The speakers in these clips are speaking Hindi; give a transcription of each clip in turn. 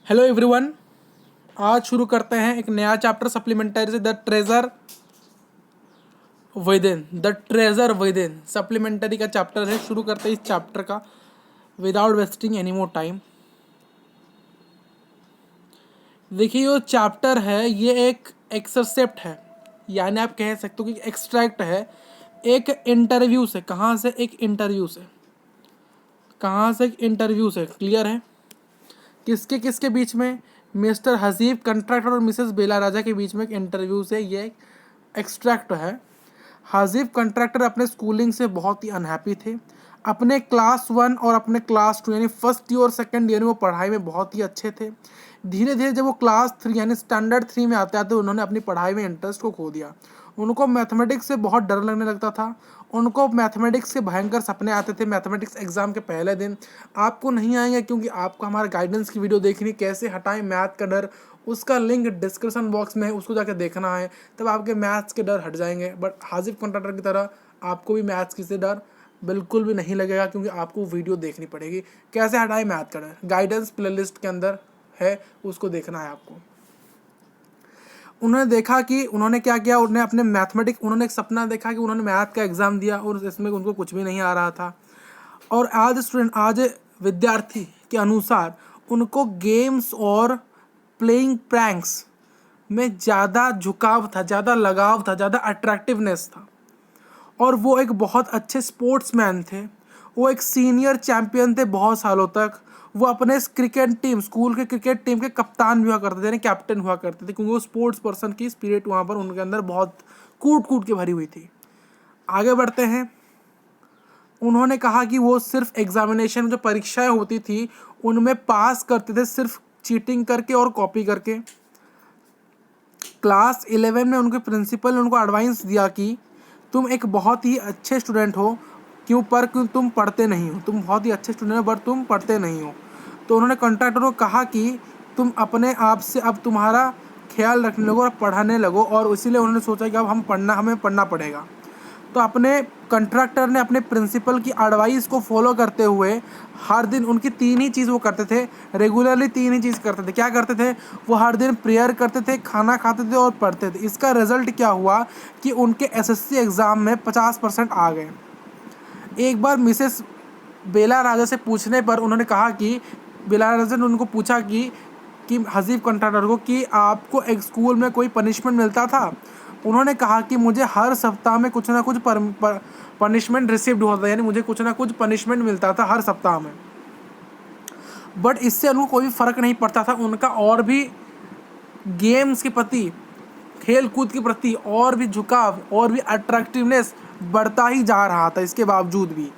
Hello everyone. आज शुरू करते हैं एक नया चैप्टर सप्लीमेंट्री से द ट्रेजर विदिन सप्लीमेंट्री का चैप्टर है। शुरू करते हैं इस चैप्टर का without wasting any more time. देखिए जो चैप्टर है ये एक एक्सरसेप्ट है, यानी आप कह सकते हो कि एक्सट्रैक्ट है एक इंटरव्यू से। कहाँ से? एक इंटरव्यू से। कहाँ से? एक इंटरव्यू से। क्लियर है? किसके किसके बीच में? मिस्टर हसीब कंट्रैक्टर और मिसेस बेला राजा के बीच में एक इंटरव्यू से ये एक्सट्रैक्ट है। हसीब कंट्रैक्टर अपने स्कूलिंग से बहुत ही अनहैप्पी थे। अपने क्लास 1 और अपने क्लास 2 यानी फर्स्ट ईयर और सेकंड ईयर में वो पढ़ाई में बहुत ही अच्छे थे। धीरे धीरे जब वो क्लास 3 यानी स्टैंडर्ड 3 में आते आते उन्होंने अपनी पढ़ाई में इंटरेस्ट को खो दिया। उनको मैथमेटिक्स से बहुत डर लगने लगता था। उनको मैथमेटिक्स के भयंकर सपने आते थे मैथमेटिक्स एग्जाम के पहले दिन। आपको नहीं आएंगे क्योंकि आपको हमारे गाइडेंस की वीडियो देखनी, कैसे हटाएं मैथ का डर। उसका लिंक डिस्क्रिप्शन बॉक्स में है, उसको जाकर देखना है, तब आपके मैथ्स के डर हट जाएंगे। बट हाजिब कॉन्ट्रैक्टर की तरह आपको भी मैथ्स की से डर बिल्कुल भी नहीं लगेगा, क्योंकि आपको वीडियो देखनी पड़ेगी कैसे हटाएं मैथ का डर। गाइडेंस प्लेलिस्ट के अंदर है, उसको देखना है आपको। उन्होंने देखा कि उन्होंने क्या किया, उन्होंने अपने मैथमेटिक्स, उन्होंने एक सपना देखा कि उन्होंने मैथ का एग्ज़ाम दिया और इसमें उनको कुछ भी नहीं आ रहा था। और आज विद्यार्थी के अनुसार उनको गेम्स और प्लेइंग प्रैंक्स में ज़्यादा झुकाव था, ज़्यादा लगाव था, ज़्यादा अट्रैक्टिवनेस था। और वो एक बहुत अच्छे स्पोर्ट्समैन थे। वो एक सीनियर चैंपियन थे बहुत सालों तक। वो अपने क्रिकेट टीम, स्कूल के क्रिकेट टीम के कप्तान भी हुआ करते थे, यानी कैप्टन हुआ करते थे, क्योंकि वो स्पोर्ट्स पर्सन की स्पिरिट वहाँ पर उनके अंदर बहुत कूट कूट के भरी हुई थी। आगे बढ़ते हैं। उन्होंने कहा कि वो सिर्फ एग्जामिनेशन जो परीक्षाएं होती थी उनमें पास करते थे सिर्फ चीटिंग करके और कॉपी करके। क्लास 11 में उनके प्रिंसिपल ने उनको एडवाइस दिया कि तुम एक बहुत ही अच्छे स्टूडेंट हो, क्यों तुम पढ़ते नहीं हो। तुम बहुत ही अच्छे स्टूडेंट हो बट तुम पढ़ते नहीं हो। तो उन्होंने कॉन्ट्रैक्टर को कहा कि तुम अपने आप से अब तुम्हारा ख्याल रखने लगो और पढ़ाने लगो, और इसीलिए उन्होंने सोचा कि अब हमें पढ़ना पड़ेगा। तो अपने कंट्रैक्टर ने अपने प्रिंसिपल की एडवाइस को फॉलो करते हुए हर दिन उनकी 3 ही चीज़ वो करते थे, रेगुलरली 3 ही चीज़ करते थे। क्या करते थे? वो हर दिन प्रेयर करते थे, खाना खाते थे और पढ़ते थे। इसका रिजल्ट क्या हुआ कि उनके एसएससी एग्ज़ाम में 50% आ गए। एक बार मिसेस बेला राजा से पूछने पर उन्होंने कहा कि बेला राजा ने उनको पूछा कि हसीब कंट्रैक्टर को कि आपको एक स्कूल में कोई पनिशमेंट मिलता था? उन्होंने कहा कि मुझे हर सप्ताह में कुछ ना कुछ पनिशमेंट रिसीव्ड होता था, यानी मुझे कुछ ना कुछ पनिशमेंट मिलता था हर सप्ताह में। बट इससे उनको कोई फ़र्क नहीं पड़ता था। उनका और भी गेम्स के प्रति, खेल कूद के प्रति और भी झुकाव और भी अट्रैक्टिवनेस बढ़ता ही जा रहा था। इसके बावजूद भी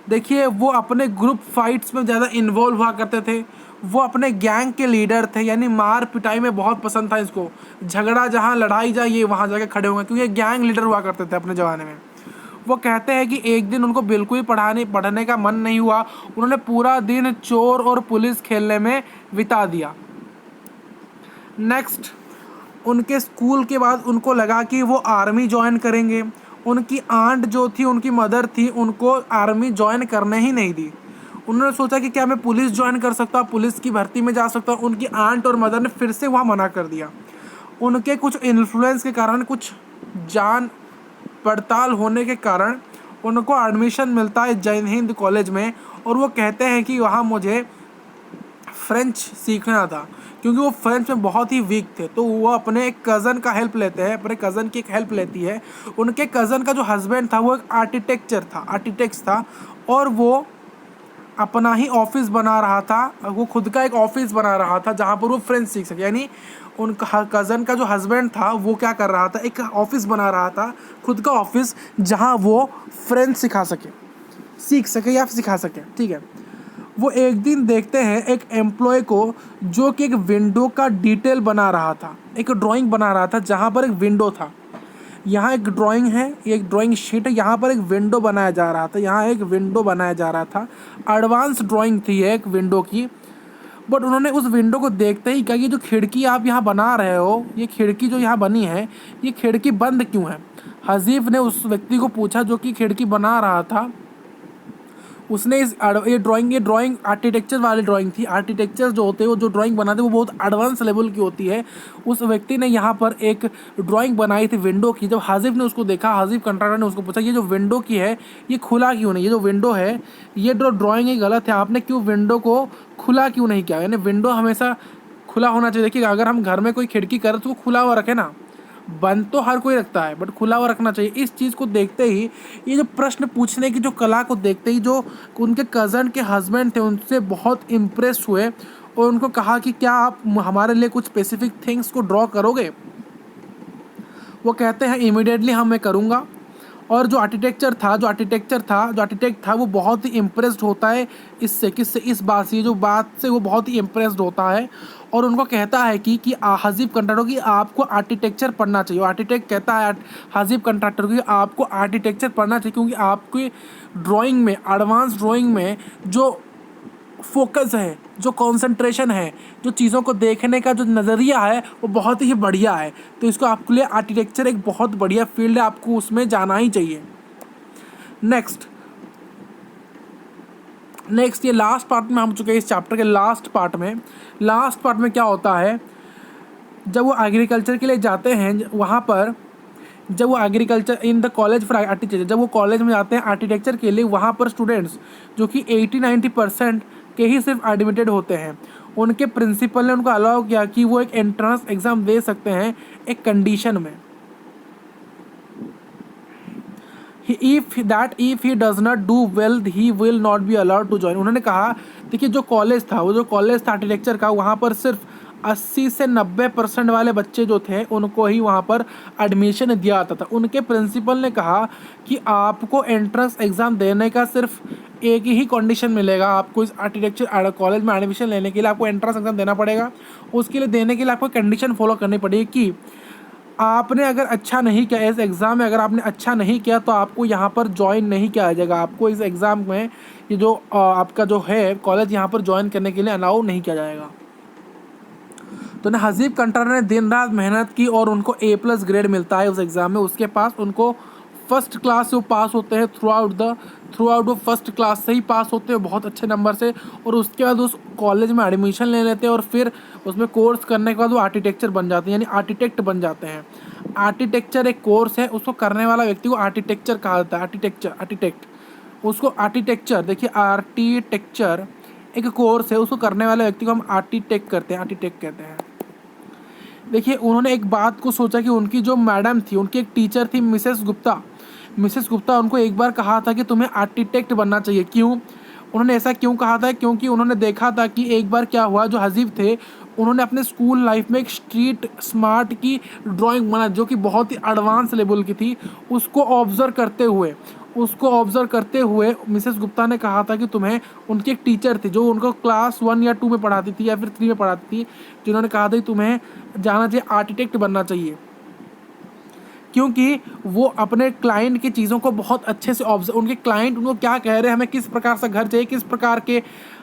देखिए वो अपने ग्रुप फाइट्स में ज़्यादा इन्वॉल्व हुआ करते थे। वो अपने गैंग के लीडर थे, यानी मार पिटाई में बहुत पसंद था इसको। झगड़ा जहाँ लड़ाई जाए ये वहाँ जाके खड़े हुए, क्योंकि गैंग लीडर हुआ करते थे अपने ज़माने में। वो कहते हैं कि एक दिन उनको बिल्कुल ही पढ़ने का मन नहीं हुआ। उन्होंने पूरा दिन चोर और पुलिस खेलने में बिता दिया। नेक्स्ट, उनके स्कूल के बाद उनको लगा कि वो आर्मी ज्वाइन करेंगे। उनकी आंट जो थी, उनकी मदर थी, उनको आर्मी ज्वाइन करने ही नहीं दी। उन्होंने सोचा कि क्या मैं पुलिस ज्वाइन कर सकता हूँ, पुलिस की भर्ती में जा सकता हूँ। उनकी आंट और मदर ने फिर से वहाँ मना कर दिया। उनके कुछ इन्फ्लुएंस के कारण, कुछ जान पड़ताल होने के कारण उनको एडमिशन मिलता है जय हिंद कॉलेज में। और वो कहते हैं कि वहाँ मुझे फ्रेंच सीखना था, क्योंकि वो फ्रेंच में बहुत ही वीक थे। तो वो अपने एक कज़न का हेल्प लेते हैं, अपने कज़न की एक हेल्प लेती है। उनके कज़न का जो हस्बैंड था वो एक आर्किटेक्ट्स था, और वो अपना ही ऑफिस बना रहा था। वो खुद का एक ऑफिस बना रहा था जहाँ पर वो फ्रेंच सीख सके। यानी उनका कज़न का जो हस्बैंड था वो क्या कर रहा था, एक ऑफिस बना रहा था, खुद का ऑफिस, जहाँ वो फ्रेंच सीख सके या सिखा सके। ठीक है। वो एक दिन देखते हैं एक एम्प्लॉय को जो कि एक विंडो का डिटेल बना रहा था, एक ड्राइंग बना रहा था जहाँ पर एक विंडो था। यहाँ एक ड्राइंग है, एक ड्राइंग शीट है, यहाँ पर एक विंडो बनाया जा रहा था। यहाँ एक विंडो बनाया जा रहा था, एडवांस ड्राइंग थी एक विंडो की। बट उन्होंने उस विंडो को देखते ही कहा कि जो खिड़की आप यहाँ बना रहे हो, ये खिड़की जो यहाँ बनी है, ये खिड़की बंद क्यों है? हजीफ ने उस व्यक्ति को पूछा जो कि खिड़की बना रहा था। उसने ये ड्राइंग आर्किटेक्चर वाली ड्राइंग थी। आर्किटेक्चर जो होते हैं वो जो ड्राइंग बनाते हैं वो बहुत एडवांस लेवल की होती है। उस व्यक्ति ने यहाँ पर एक ड्राइंग बनाई थी विंडो की। जब हाजिफ ने उसको देखा, हाजिफ कंट्राक्टर ने उसको पूछा ये जो विंडो की है ये खुला क्यों नहीं, ये जो विंडो है ये जो ड्राइंग है गलत है, आपने क्यों विंडो को खुला क्यों नहीं किया। यानी विंडो हमेशा खुला होना चाहिए। देखिए अगर हम घर में कोई खिड़की करें तो वो खुला हुआ रखे ना, बंद तो हर कोई रखता है बट खुला हुआ रखना चाहिए। इस चीज़ को देखते ही, ये जो प्रश्न पूछने की जो कला को देखते ही जो उनके कज़न के हस्बैंड थे उनसे बहुत इम्प्रेस हुए और उनको कहा कि क्या आप हमारे लिए कुछ स्पेसिफिक थिंग्स को ड्रॉ करोगे। वो कहते हैं इमीडिएटली हाँ मैं करूँगा। और जो आर्किटेक्ट था वो बहुत ही इम्प्रेस्ड होता है इससे, किससे, इस बात से, जो बात से वो बहुत ही इम्प्रेस्ड होता है और उनको कहता है कि हाजिफ कंट्राक्टर कि आपको आर्किटेक्चर पढ़ना चाहिए। आर्किटेक्ट कहता है हाजिफ कंट्राक्टर को कि आपको आर्किटेक्चर पढ़ना चाहिए क्योंकि आपकी ड्राइंग में, एडवांस ड्राइंग में जो फोकस है, जो कंसंट्रेशन है, जो चीज़ों को देखने का जो नज़रिया है वो बहुत ही बढ़िया है। तो इसको आपके लिए आर्किटेक्चर एक बहुत बढ़िया फील्ड है, आपको उसमें जाना ही चाहिए। नेक्स्ट ये लास्ट पार्ट में हम चुके हैं। इस चैप्टर के लास्ट पार्ट में क्या होता है, जब वो एग्रीकल्चर के लिए जाते हैं वहाँ पर, जब वो agriculture in the college for architecture, जब वो कॉलेज में जाते हैं आर्किटेक्चर के लिए, वहाँ पर स्टूडेंट्स जो कि 80-90% के ही सिर्फ एडमिटेड होते हैं। उनके प्रिंसिपल ने उनको अलाउ किया कि वो एक एंट्रेंस एग्ज़ाम दे सकते हैं एक कंडीशन में, if he does not do well he will not be allowed to join. उन्होंने कहा देखिए जो कॉलेज था आर्किटेक्चर का, वहाँ पर सिर्फ 80 से 90% वाले बच्चे जो थे उनको ही वहाँ पर एडमिशन दिया जाता था। उनके प्रिंसिपल ने कहा कि आपको एंट्रेंस एग्ज़ाम देने का सिर्फ एक ही कंडीशन मिलेगा, आपको इस आर्किटेक्चर कॉलेज में एडमिशन लेने के लिए आपको एंट्रेंस एग्ज़ाम देना पड़ेगा। उसके लिए देने के लिए आपको कंडीशन फॉलो करनी पड़ेगी कि आपने अगर अच्छा नहीं किया इस एग्ज़ाम में, अगर आपने अच्छा नहीं किया तो आपको यहाँ पर ज्वाइन नहीं किया जाएगा। आपको इस एग्ज़ाम में ये जो आपका जो है कॉलेज यहाँ पर ज्वाइन करने के लिए अलाउ नहीं किया जाएगा। तो ना हाजिफ कंट्राक्टर ने दिन रात मेहनत की और उनको A+ ग्रेड मिलता है उस एग्ज़ाम में। उसके पास उनको फर्स्ट क्लास से वो पास होते हैं, थ्रू आउट वो फर्स्ट क्लास से ही पास होते हैं बहुत अच्छे नंबर से। और उसके बाद उस कॉलेज में एडमिशन ले लेते हैं और फिर उसमें कोर्स करने के बाद वो आर्किटेक्चर बन जाते हैं, यानी आर्किटेक्ट बन जाते हैं। आर्किटेक्चर एक कोर्स है, उसको करने वाला व्यक्ति को आर्किटेक्चर कहा जाता है। आर्किटेक्ट उसको आर्किटेक्चर, देखिए आर्किटेक्चर एक कोर्स है, उसको करने वाले व्यक्ति को हम आर्किटेक्ट कहते हैं। देखिए उन्होंने एक बात को सोचा कि उनकी जो मैडम थी, उनकी एक टीचर थी मिसेस गुप्ता उनको एक बार कहा था कि तुम्हें आर्किटेक्ट बनना चाहिए। क्यों उन्होंने ऐसा क्यों कहा था, क्योंकि उन्होंने देखा था कि एक बार क्या हुआ, जो हाजिफ थे उन्होंने अपने स्कूल लाइफ में एक स्ट्रीट स्मार्ट की ड्राइंग बनाई जो कि बहुत ही एडवांस लेवल की थी। उसको ऑब्जर्व करते हुए मिसेस गुप्ता ने कहा था कि तुम्हें, उनकी एक टीचर थी जो उनको क्लास 1 या 2 में पढ़ाती थी या फिर 3 में पढ़ाती थी, जिन्होंने कहा था कि तुम्हें जाना चाहिए, आर्किटेक्ट बनना चाहिए। क्योंकि वो अपने क्लाइंट की चीज़ों को बहुत अच्छे से ऑब्जर्व, उनके क्लाइंट उनको क्या कह रहे हैं, हमें किस प्रकार से घर चाहिए, किस प्रकार के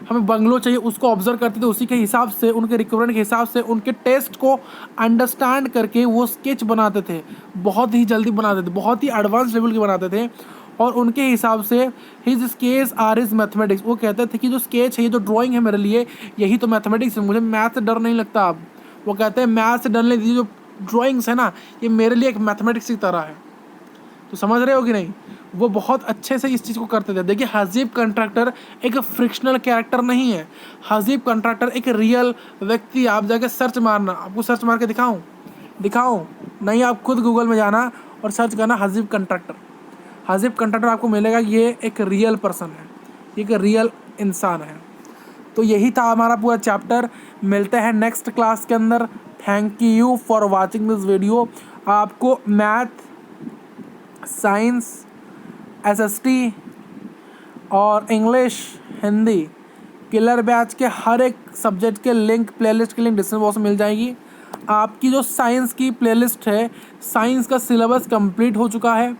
हमें बंगलो चाहिए, उसको ऑब्जर्व करते थे। उसी के हिसाब से, उनके रिक्वायरमेंट के हिसाब से, उनके टेस्ट को अंडरस्टैंड करके वो स्केच बनाते थे, बहुत ही जल्दी बनाते थे, बहुत ही एडवांस लेवल के बनाते थे। और उनके हिसाब से his sketch are is mathematics. वो कहते थे कि जो स्केच है, ये जो ड्राइंग है मेरे लिए, यही तो मैथमेटिक्स है, मुझे मैथ से डर नहीं लगता। अब वो कहते हैं मैथ से डर नहीं दीजिए, जो ड्राइंग्स है ना ये मेरे लिए एक मैथमेटिक्स की तरह है। तो समझ रहे हो कि नहीं, वो बहुत अच्छे से इस चीज़ को करते थे। देखिए हाजिफ कंट्राक्टर एक फ्रिक्शनल कैरेक्टर नहीं है, हाजिफ कंट्राक्टर एक रियल व्यक्ति। आप जाके सर्च मारना, आपको सर्च मार के दिखाऊं नहीं, आप खुद गूगल में जाना और सर्च करना हाजिफ कंट्राक्टर, आपको मिलेगा। ये एक रियल पर्सन है, एक रियल इंसान है। तो यही था हमारा पूरा चैप्टर। मिलते हैं नेक्स्ट क्लास के अंदर। Thank you for watching this video. आपको मैथ, साइंस, SST और इंग्लिश, हिंदी किलर बैच के हर एक सब्जेक्ट के लिंक, प्लेलिस्ट के लिंक डिस्क्रिप्शन बॉक्स में मिल जाएगी। आपकी जो साइंस की प्लेलिस्ट है, साइंस का सिलेबस कंप्लीट हो चुका है।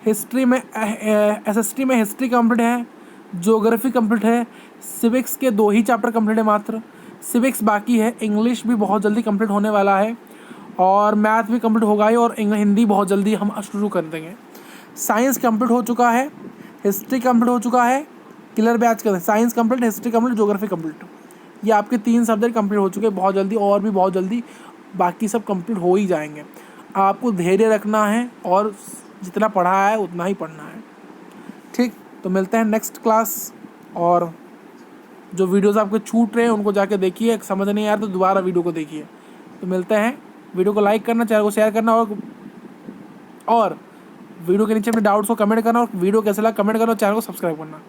हिस्ट्री में SST में हिस्ट्री कंप्लीट है, ज्योग्राफी कंप्लीट है, सिविक्स के 2 ही चैप्टर कंप्लीट है मात्र, सिविक्स बाकी है, इंग्लिश भी बहुत जल्दी कंप्लीट होने वाला है और मैथ भी कंप्लीट होगा ही, और हिंदी बहुत जल्दी हम शुरू कर देंगे। साइंस कंप्लीट हो चुका है, हिस्ट्री कंप्लीट हो चुका है, किलर बैच कर science complete, history complete, geography complete. ये आपके 3 सब्जेक्ट कंप्लीट हो चुके हैं बहुत जल्दी, और भी बहुत जल्दी बाकी सब कंप्लीट हो ही जाएंगे। आपको धैर्य रखना है और जितना पढ़ा है उतना ही पढ़ना है। ठीक, तो मिलते हैं नेक्स्ट क्लास। और जो वीडियोस आपके छूट रहे हैं उनको जाके देखिए, समझ नहीं आया तो दोबारा वीडियो को देखिए। तो मिलते हैं, वीडियो को लाइक करना, चैनल को शेयर करना, और वीडियो के नीचे अपने डाउट्स को कमेंट करना, और वीडियो कैसा लगा कमेंट करना, और चैनल को सब्सक्राइब करना।